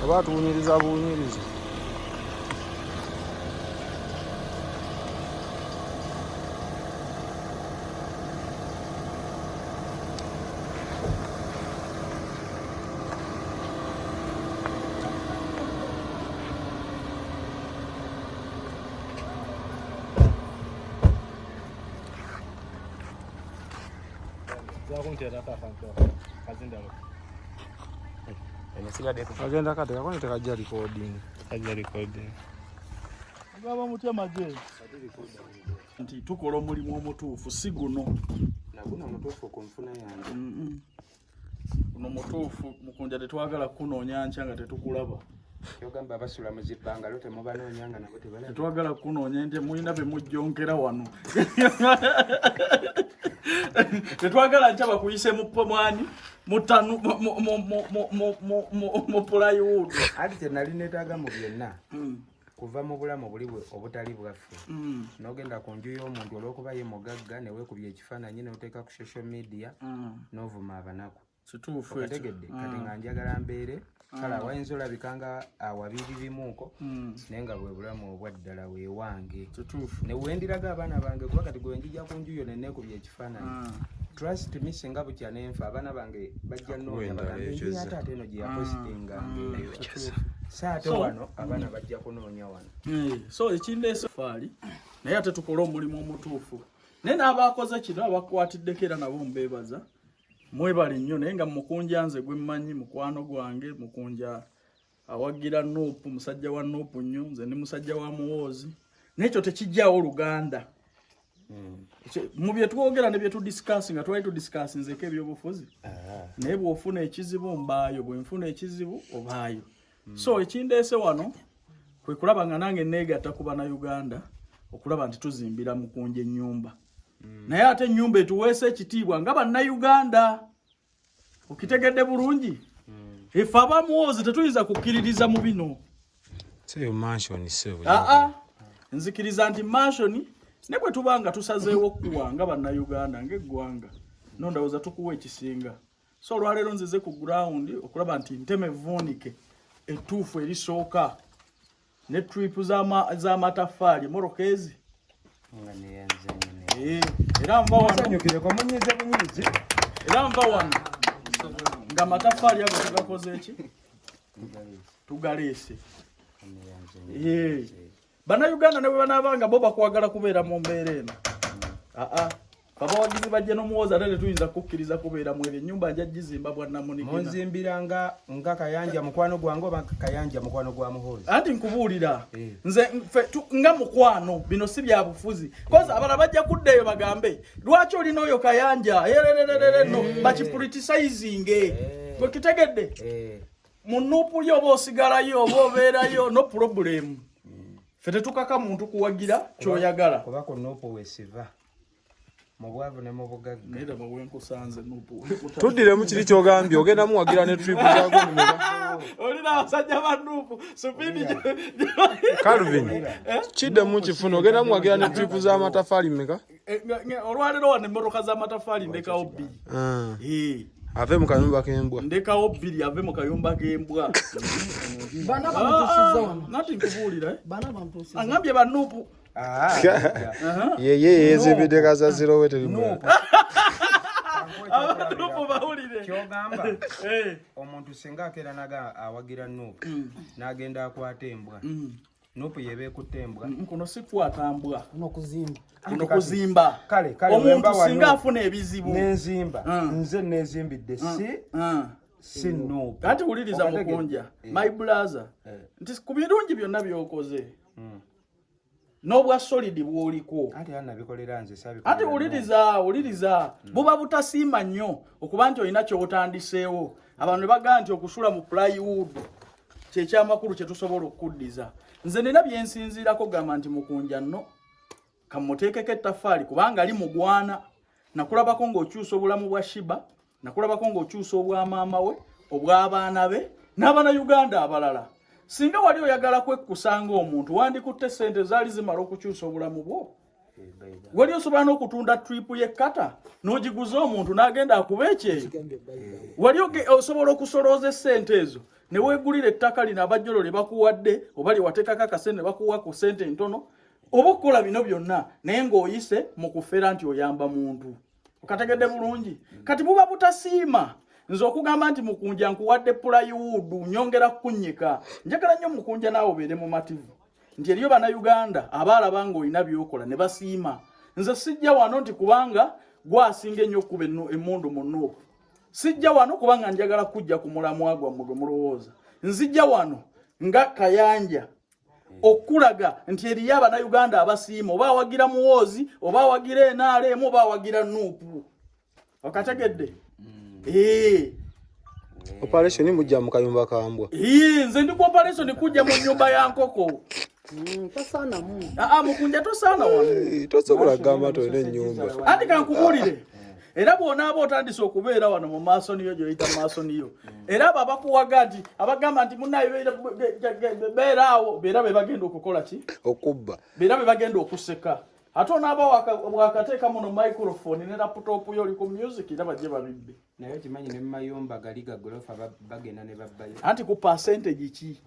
Aba tuwunyiriza buwunyiriza. Agenda kati kakone tekajja recording. Ajja recording. Ngaba mutya maje. Nti tukola omulimu omutuufu si guno. Naguno mutuufu kunfuna yange. Guno mutuufu mukunja tetwagala kunoonya ncha nga tetukulaba. Yogamba abasula mu zibbanga lote mubanoonyanga nabo tebalaba. Tetwagala kunoonya nje muyina be mujjonkera wano. Tetwagala ncha bakuyise mu pomwani mutanu mu plywood. Ati tenali netaaga mu byonna. Kuva mu bulamu buli obutali bwaffe. N'ogenda ku nju y'omuntu olw'okuba ye mugagga ne weekubye ekifaananyi n'oteeka ku social media n'ovuma abanaku. Kituufu ekyo. Kati nga njagala mbeere kale awayinza olabikanga awabiri bimuuko naye nga bwe bulamu obwaddala weewange. Kituufu. Ne wendiraga abaana bange kuba kati gwe njija ku nju yo ne neekubye ekifaananyi. Trust me singa bukya n'enfa abaana bange bajja nnoonya bagambe ate ate eno gye yapositinga saate wano abaana bajja kunoonya wano. So ekindeese faali naye ate tukola omulimu omutuufu. Naye n'abaakoze kino abakwatiddeko era nabo mbeebaza. Mwebale nnyo naye nga mukunja nze gwe mmanyi mukwano gwange mukunja awagira Nuupu musajja wa Nuupu nnyo nze ne musajja wa Muwoozi n'ekyo tekijjaawo Luganda. Mu bye twogera ne bye tudiscuss nga twali tudiscussinzeko ebyobufuzi naye bw'ofuna ekizibu mbaayo bwe nfuna ekizibu obaayo. So ekindeese wano kwe kulaba nga nange neegatta ku Bannayuganda okulaba nti tuzimbira Mukunja ennyumba. Naye ate ennyumba etuweesa ekitiibwa nga Bannayuganda. Okitegedde bulungi? Ife abamuwoozi tetuyinza kukkiririza mu bino. Seyo mansion seyo. Nzikiriza nti mansion ne bwe tubanga tusazeewo okuwa nga Bannayuganda ng'eggwanga nondowooza tukuwa ekisinga. So olwaleero nzize ku ground okulaba nti nteme vuunike ettuufu erisooka ne trip z'amataffaali morokeezi. Era nva wano era nva wano nga amataffaali ago tugakoze eki tugaleese. Bannayuganda ne bwe banaabanga bo bakwagala kubeera mu mbeera eno abawagizi bajja n'omuwooza ate tetuyinza kukkiriza kubeera mu ebyo ennyumba nja gizimba bwannamunigina. Munzimbira nga Kayanja mukwano gwange oba Kayanja mukwano gwa Muhoozi? Anti nkubuulira nze nga mukwano bino si bya bufuzi koza abala bajja kuddeyo bagambe lwaki olina oyo Kayanja no bakipulitisayizinge gwe kitegedde mu Nuupu yo oba osigalayo oba obeerayo no problem. Ffe tetukaka muntu kuwagira ky'oyagala kuba ku Nuupu weesiva mu bwavu ne mu bugagga. Naye laba bwe nkusanze Nuupu. Tuddire mu kiri ky'ogambye ogenda muwagira ne trip zaago nimeka. Olina abasajja ba Nuupu supidi Calvin kidde mu kifuno ogenda muwagira ne trip z'amataffaali mmeka? Olwaleero wano emmotoka z'amataffaali ndekawo bbiri. Ave mu kayumba k'embwa. Ndekawo bbiri ave mu kayumba k'embwa. Bana bamutusiza wano. Nati nkubuulira Bana bamutusiza. Angambye ba Nuupu. Ye yezibidde kazaziro we teri mu. Nuupu bawulire. Kyogamba omuntu singa akeera naga awagira Nuupu n'agenda akwata embwa. Nuupu yebeekutte embwa. Kuno si kwata mbwa. No kuzimba. Kuno kuzimba. Kale omuntu singa afuna ebizibu. Nenzimba. Nze nezimbidde si Nuupu. Kati wuliriza Mukunja. My brother. Nti ku birungi byonna by'okoze. N'obwa solid bw'oliko. Ati anabikolera nze sabi. Ati wuliriza. Buba butasiima nnyo okuba nti olina ky'otandiseewo. Abantu ne bagamba nti okusula mu plywood kyekyamakulu kye tusobola okuddiza. Nze nina byensinziirako gamba nti Mukunja nno kamuteekeko ettaffaali kubanga ali mugwana. Nakulabako ng'okyusa obulamu bwa Shiba, nakulabako ng'okyusa obwa maama we, obw'abaana be, n'Abannayuganda abalala. Singa wali oyagala kwekkusanga omuntu wandikutte ssente zaali zimala okukyusa obulamu bwo. wali osobola n'okutunda tripu y'ekkata n'ogiguza omuntu n'agenda akuba ekyeyo. Wali osobola okusolooza essente ezo ne weegulira ettaka lino abajjolo lye bakuwadde oba lye wateekako akasente ne bakuwa ku ssente ntono oba okukola bino byonna naye ng'oyise mu kufera nti oyamba muntu. Okategedde bulungi? Kati buba butasiima. Nze okugamba nti Mukunja nkuwadde plywood nyongera kunnyika. Njagala nnyo Mukunja naawe obeere mu mativu. Nti eriyo bannayuganda abaalaba ng'olina by'okola ne basiima. Nze sijja wano nti kubanga gwasinga ennyo okuba emmundu mu Nuupu. Sijja wano kubanga njagala kujja ku mulamwa gwammwe gwe mulowooza. Nzijja wano nga Kayanja okulaga nti eriyo abannayuganda abasiima oba awagira Muwoozi oba awagira NRM oba awagira Nuupu. Okategedde? Operation mujja mu kayumba kambwa. Nze ndi ku operation kujja mu nyumba ya nkoko. Tasaana mu. Mukunja tosaana wano. Tosobola gamba toine ennyumba. Andi kankubulire. Era bw'onaaba otandise okubeera wano mu maaso niyo gy'oyita maaso niyo. Era abo abakuwaga nti abagamba nti munnaye beera awo beera be bagenda okukola ki? Okubba. Beera be bagenda okuseka. Ate onaaba wakateeka muno microphone ne laptop yo oli ku music era bajje babibbe. Naye kimanyi ne mu mayumba gali ga golofa bagenda ne babbayo. Anti ku percentage ki?